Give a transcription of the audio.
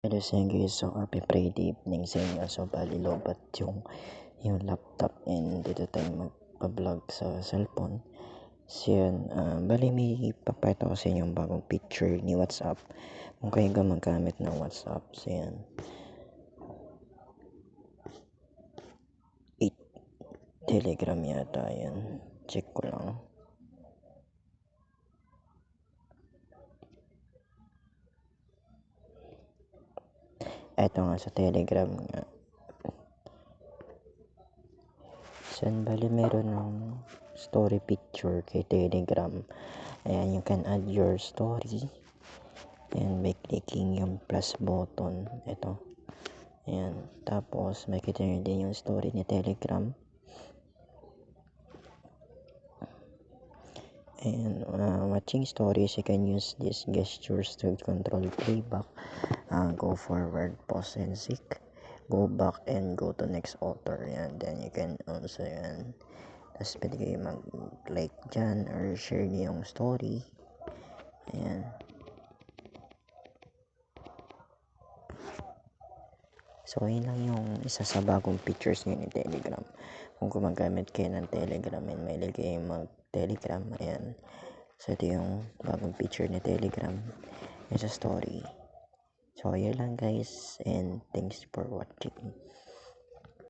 Hello sa inyo guys, so happy Friday evening sa inyo. So bali lobat yung laptop and dito tayo magpa-vlog sa cellphone. So yan, bali may papakita ko sa inyo yung bagong picture ni WhatsApp kung kayo gumagamit ng WhatsApp. So yan, 8 Telegram yata yan, check ko lang. Eto nga sa Telegram nga. So bali meron ng story picture kay Telegram. Ayan, you can add your story and by clicking yung plus button. Ito, ayan, tapos makikita nyo din yung story ni Telegram. And watching stories, you can use these gestures to control playback, go forward, pause and seek, go back and go to next author. Yan, then you can also yan, tapos pwede kayo mag-like dyan or share niyo yung story. Ayan. So yun lang yung isa sa bagong features niyo ni Telegram. Kung gumagamit kayo ng Telegram and may kayo mag-Telegram, ayan. So ito yung bagong feature ni Telegram, yung sa story. So yun lang guys, and thanks for watching.